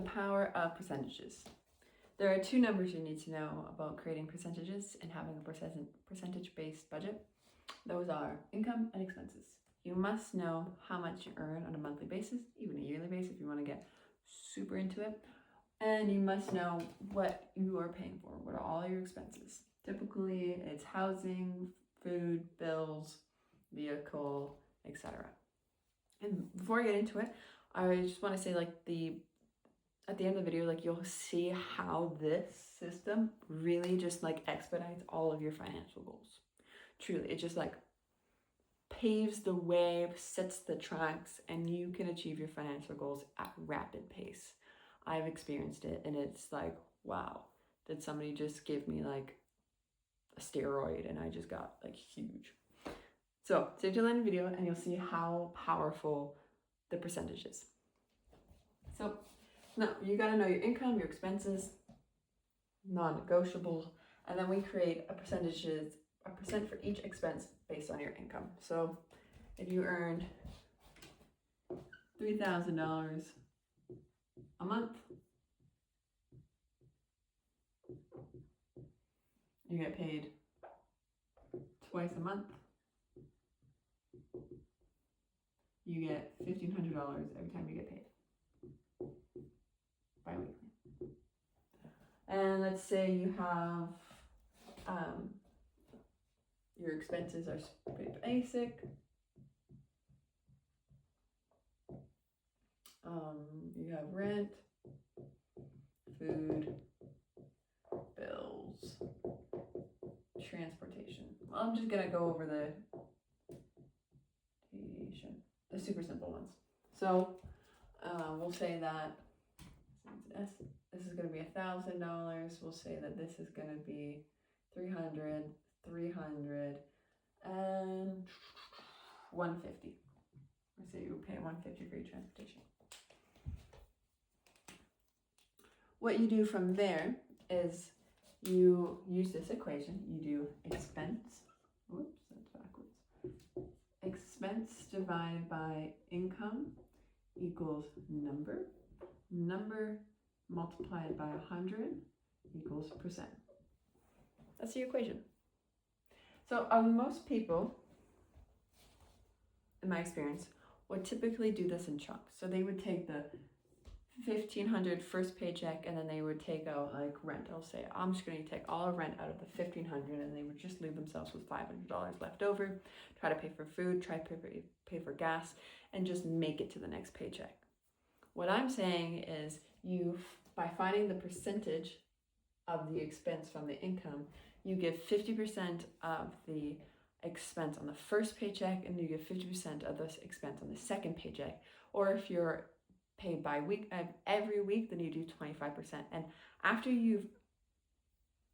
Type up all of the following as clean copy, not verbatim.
power of percentages. There are two numbers you need to know about creating percentages and having a percentage-based budget. Those are income and expenses. You must know how much you earn on a monthly basis, even a yearly basis if you want to get super into it. And you must know what you are paying for, what are all your expenses. Typically, it's housing, food, bills, vehicle, etc. And before I get into it, I just want to say at the end of the video, you'll see how this system really just expedites all of your financial goals. Truly, it just paves the way, sets the tracks, and you can achieve your financial goals at rapid pace. I've experienced it, and it's wow, did somebody just give me a steroid and I just got huge. So stay till the end of the video and you'll see how powerful the percentage is. So now you gotta know your income, your expenses, non-negotiable, and then we create a percent for each expense based on your income. So if you earned $3,000 a month, you get paid twice a month. You get $1,500 every time you get paid, bi-weekly. And let's say you have your expenses are pretty basic. You have rent, food, bills, transportation. Well, I'm just gonna go over the super simple ones. So we'll say that this is gonna be $1,000. We'll say that this is gonna be 300, and 150. Let's say you pay 150 for your transportation. What you do from there is you use this equation. You do expense. Whoops, that's backwards. Expense divided by income equals number. Number multiplied by 100 equals percent. That's the equation. So most people, in my experience, would typically do this in chunks. So they would take the $1,500 first paycheck, and then they would take out rent. I'll say, I'm just going to take all of rent out of the $1,500, and they would just leave themselves with $500 left over, try to pay for food, try to pay for gas, and just make it to the next paycheck. What I'm saying is by finding the percentage of the expense from the income, you give 50% of the expense on the first paycheck, and you give 50% of the expense on the second paycheck. Or if you're paid by week every week, then you do 25%. And after you've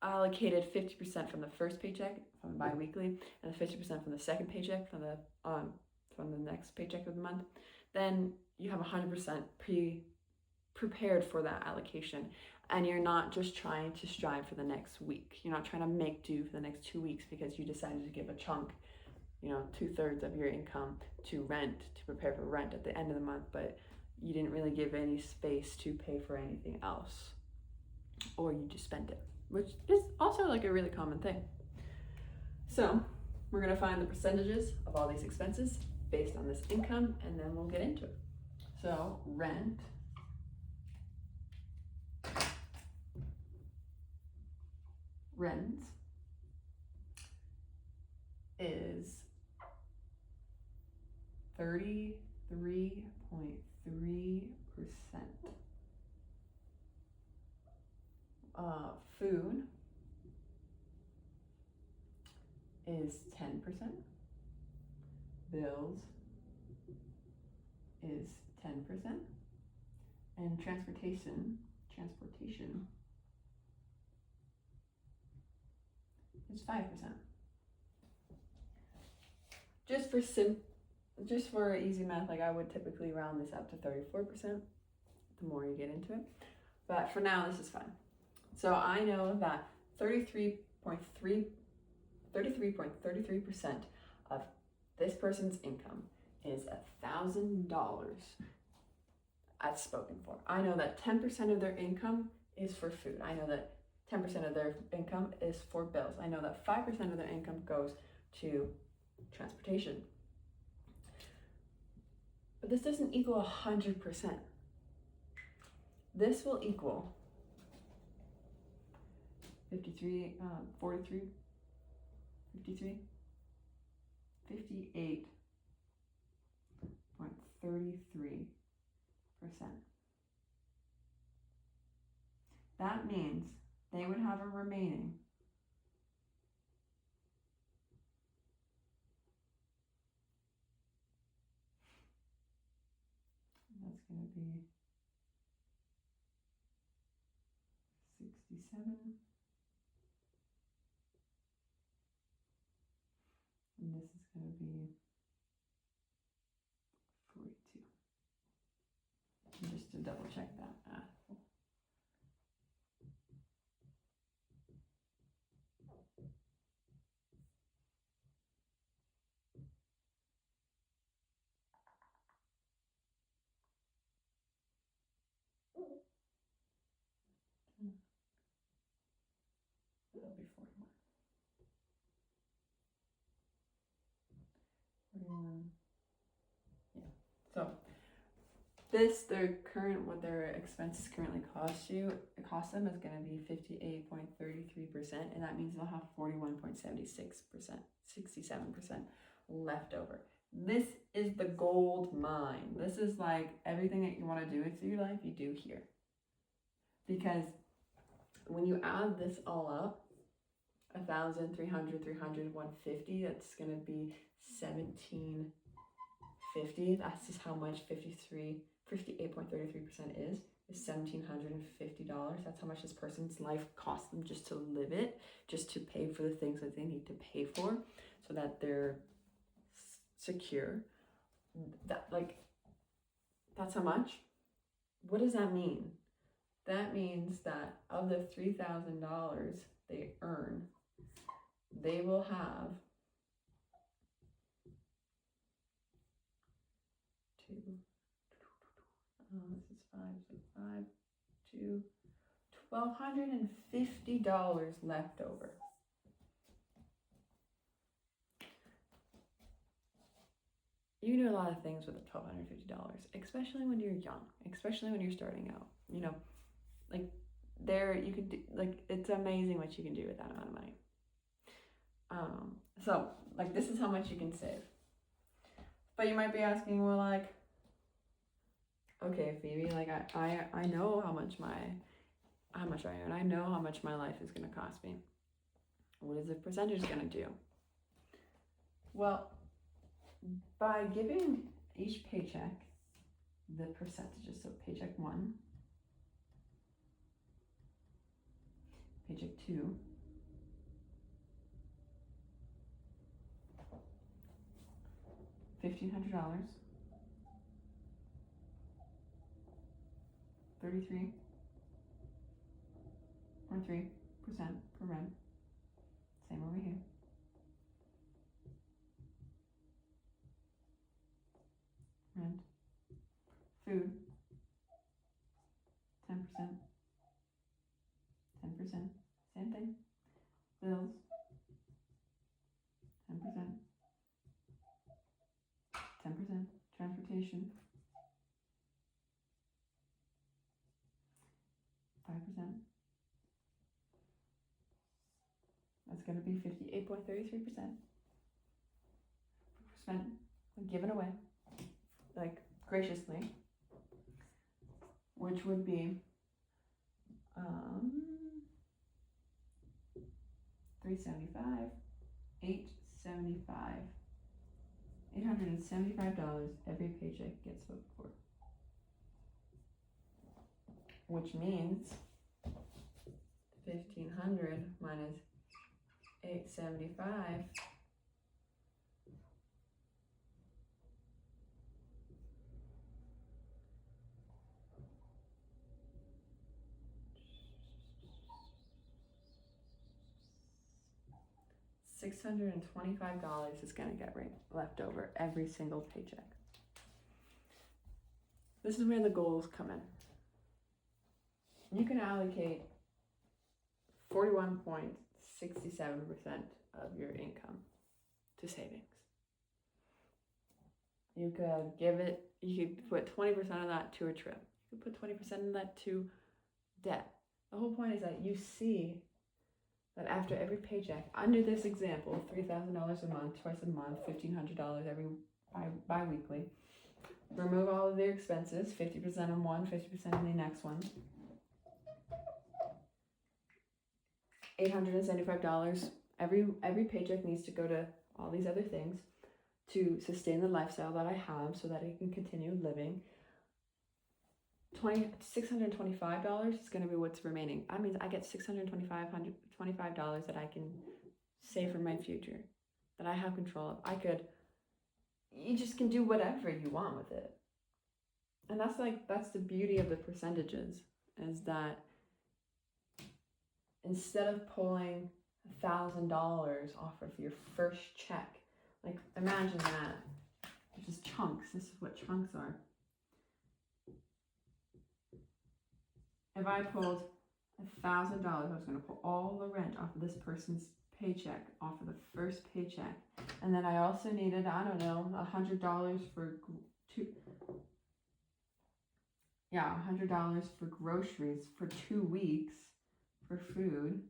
allocated 50% from the first paycheck from bi-weekly and 50% from the second paycheck from the next paycheck of the month, then you have 100% prepared for that allocation, and you're not just trying to strive for the next week. You're not trying to make do for the next 2 weeks because you decided to give a chunk, 2/3 of your income to rent, to prepare for rent at the end of the month, but you didn't really give any space to pay for anything else, or you just spent it, which is also a really common thing. So we're gonna find the percentages of all these expenses based on this income, and then we'll get into it. So rent is 33.3%. Food is 10%. Bills is 10%. And transportation is 5%. Just for easy math, I would typically round this up to 34% the more you get into it. But for now, this is fun. So I know that 33.33% of this person's income is $1,000 that's spoken for. I know that 10% of their income is for food. I know that 10% of their income is for bills. I know that 5% of their income goes to transportation. But this doesn't equal 100%. This will equal 53, 43, 53, 58.33%. That means they would have a remaining that's going to be 67, and this is going to be 42. And just to double check that math. That'll be 41. 41. Yeah. So this, what their expenses currently cost them is going to be 58.33%, and that means they'll have 41.76%, 67% left over. This is the gold mine. This is like everything that you want to do with your life, you do here. Because when you add this all up, 1,000, 300, 300, 150, that's going to be 1,750. That's just how much 58.33% is $1,750. That's how much this person's life costs them just to live it, just to pay for the things that they need to pay for so that they're secure. That's how much. What does that mean? That means that of the $3,000 they earn, they will have this is 5, so $1,250 left over. You can do a lot of things with $1,250, especially when you're young, especially when you're starting out. You know, like you could do, like, it's amazing what you can do with that amount of money. So like, this is how much you can save. But you might be asking, well, like, okay, Phoebe, like I know how much I earn. I know how much my life is going to cost me. What is the percentage going to do? Well, by giving each paycheck the percentages, so paycheck 1, paycheck 2, $1,500, 33.3% per rent. Same over here. Rent. Food. 10%. 10%. Same thing. Bills. 10%. 10%. Transportation. 5%. That's going to be 58.33%. Spent, given away, like, graciously, which would be $375, $875 every paycheck gets spoken for, which means 1,500 minus 875 $625 is going to get left over every single paycheck. This is where the goals come in. You can allocate 41.67% of your income to savings. You could put 20% of that to a trip. You could put 20% of that to debt. The whole point is that you see that after every paycheck, under this example, $3,000 a month, twice a month, $1,500 every bi-weekly, remove all of their expenses, 50% in one, 50% in the next one, $875 every paycheck needs to go to all these other things to sustain the lifestyle that I have so that I can continue living. $625 is going to be what's remaining. That means I get $625 that I can save for my future, that I have control of. You just can do whatever you want with it. And that's the beauty of the percentages, is that instead of pulling $1,000 off of your first check, like imagine that, which is chunks. This is what chunks are. If I pulled $1,000, I was going to pull all the rent off of this person's paycheck, off of the first paycheck, and then I also needed, I don't know, $100 for $100 for groceries for 2 weeks for food,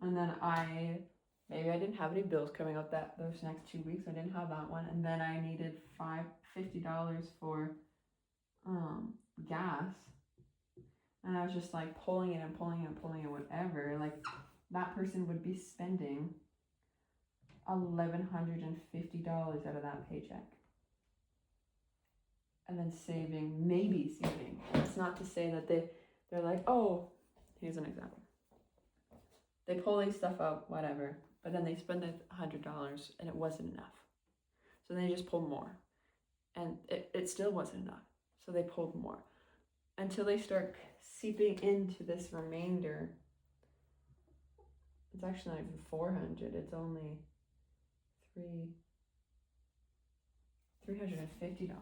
and then maybe I didn't have any bills coming out those next 2 weeks. I didn't have that one, and then I needed $50 for gas. And I was just like pulling it, whatever. Like that person would be spending $1,150 out of that paycheck. And then maybe saving. It's not to say that they're like, oh, here's an example. They pull these stuff up, whatever, but then they spend $100 and it wasn't enough. So they just pulled more. And it still wasn't enough. So they pulled more. Until they start seeping into this remainder. It's actually not even 400. It's only $350.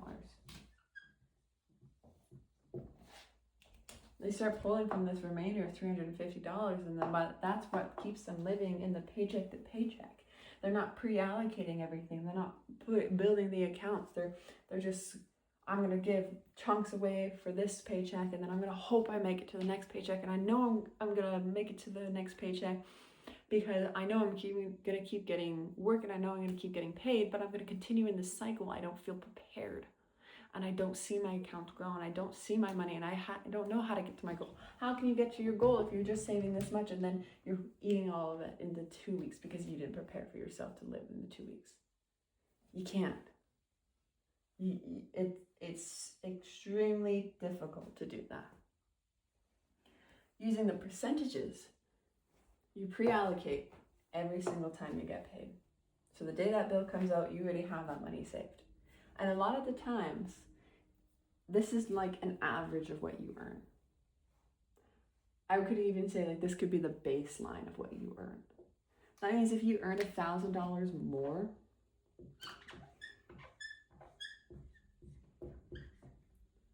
They start pulling from this remainder of $350, and then that's what keeps them living in the paycheck to paycheck. They're not pre-allocating everything. They're not building the accounts. They're just, I'm going to give chunks away for this paycheck, and then I'm going to hope I make it to the next paycheck, and I know I'm going to make it to the next paycheck because I know I'm going to keep getting work, and I know I'm going to keep getting paid, but I'm going to continue in this cycle. I don't feel prepared, and I don't see my account grow, and I don't see my money, and I don't know how to get to my goal. How can you get to your goal if you're just saving this much, and then you're eating all of it in the 2 weeks because you didn't prepare for yourself to live in the 2 weeks? You can't. It's extremely difficult to do that. Using the percentages, you pre-allocate every single time you get paid. So the day that bill comes out, you already have that money saved. And a lot of the times, this is like an average of what you earn. I could even say like this could be the baseline of what you earn. That means if you earn $1,000 more,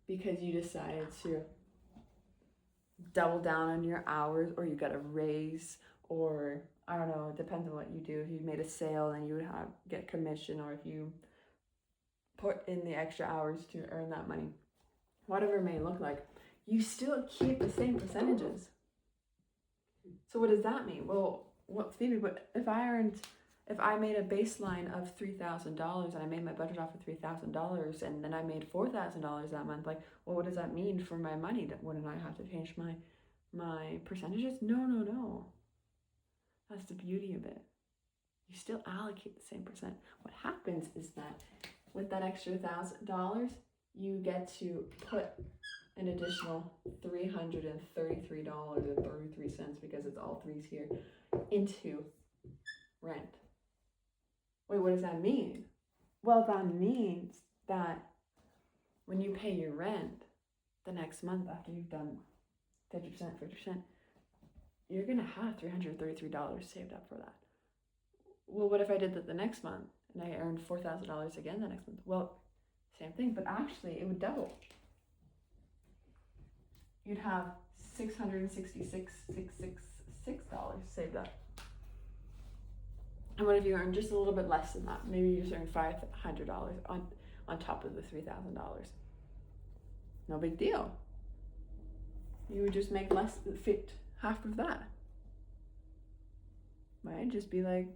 because you decided to double down on your hours, or you got a raise, or I don't know, it depends on what you do. If you made a sale, then you would get commission, or if you put in the extra hours to earn that money, whatever it may look like, you still keep the same percentages. So what does that mean? Well, Phoebe, but if I made a baseline of $3,000 and I made my budget off of $3,000 and then I made $4,000 that month, like, well, what does that mean for my money? Wouldn't I have to change my percentages? No. That's the beauty of it. You still allocate the same percent. What happens is that with that extra $1,000, you get to put an additional $333.33, because it's all threes here, into rent. Wait, what does that mean? Well, that means that when you pay your rent the next month after you've done 50%, you're going to have $333 saved up for that. Well, what if I did that the next month and I earned $4,000 again the next month? Well, same thing, but actually it would double. you'd have $666 saved up. And what if you earn just a little bit less than that? Maybe you just earn $500 on top of the $3,000. No big deal. You would just make less, fit half of that. Right? Just be like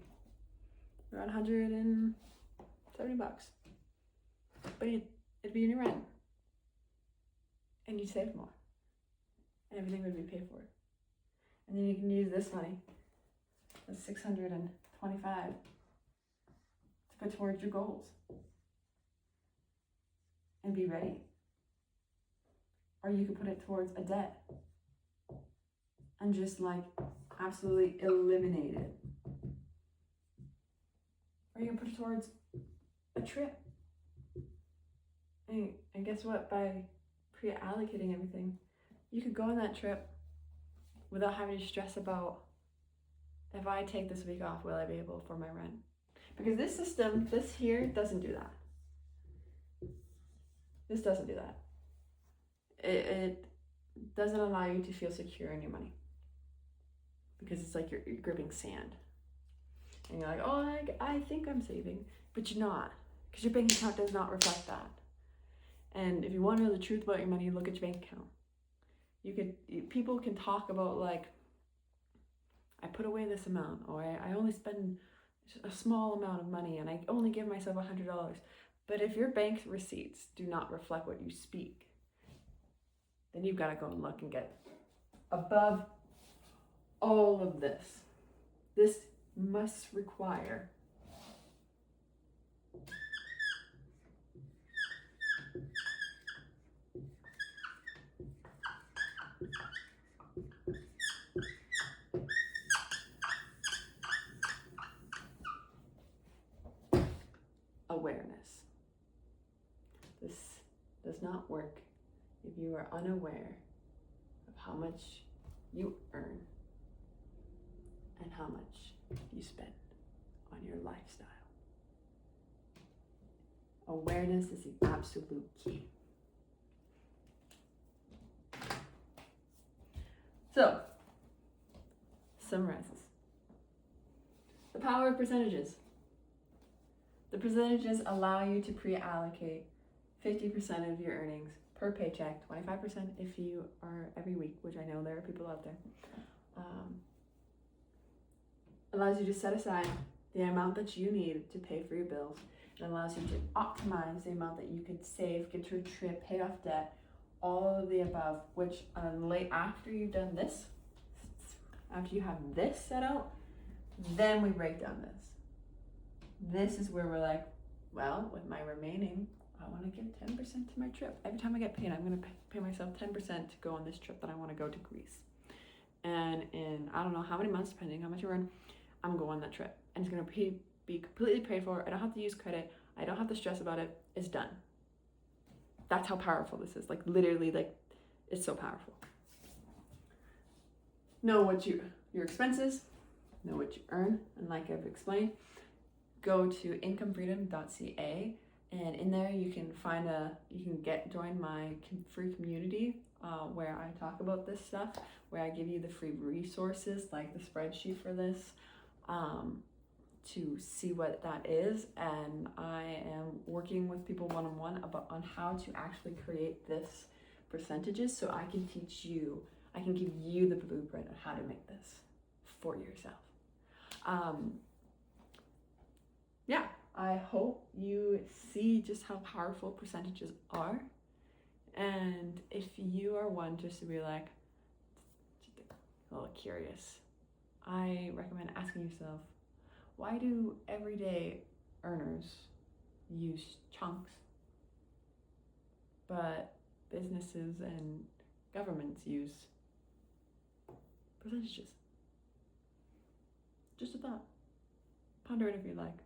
around $170. But it'd be in your rent. And you'd save more. And everything would be paid for. And then you can use this money, the $625, to put towards your goals. And be ready. Or you could put it towards a debt. And just like absolutely eliminate it. Or you can put it towards a trip. And guess what? By pre-allocating everything, you could go on that trip without having to stress about, if I take this week off, will I be able to afford my rent? Because this system, this here, doesn't do that. This doesn't do that. It doesn't allow you to feel secure in your money. Because it's like you're gripping sand. And you're like, oh, I think I'm saving. But you're not. Because your bank account does not reflect that. And if you want to know the truth about your money, look at your bank account. People can talk about like, I put away this amount, or I only spend a small amount of money and I only give myself $100. But if your bank receipts do not reflect what you speak, then you've got to go and look and get above all of this. This must require awareness. This does not work if you are unaware of how much you earn and how much you spend on your lifestyle. Awareness is the absolute key. So, summarizes. The power of percentages. The percentages allow you to pre-allocate 50% of your earnings per paycheck, 25% if you are every week, which I know there are people out there. Allows you to set aside the amount that you need to pay for your bills. It allows you to optimize the amount that you could save, get to a trip, pay off debt, all of the above, which after you've done this, after you have this set out, then we break down this. This is where we're like, well, with my remaining, I want to give 10% to my trip. Every time I get paid, I'm going to pay myself 10% to go on this trip that I want to go to Greece. And in, I don't know how many months, depending how much you earn, I'm going on that trip. And it's going to be completely paid for. I don't have to use credit. I don't have to stress about it. It's done. That's how powerful this is. Like literally, like it's so powerful. Know what your expenses, know what you earn, and like I've explained, go to incomefreedom.ca, and in there you can join my free community where I talk about this stuff, where I give you the free resources like the spreadsheet for this to see what that is, and I am working with people one-on-one on how to actually create this percentages so I can teach you, I can give you the blueprint on how to make this for yourself. Yeah, I hope you see just how powerful percentages are. And if you are one just to be like a little curious, I recommend asking yourself, why do everyday earners use chunks, but businesses and governments use percentages? Just a thought. Ponder it if you like.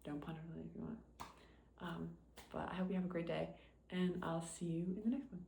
Don't ponder it if you want. But I hope you have a great day, and I'll see you in the next one.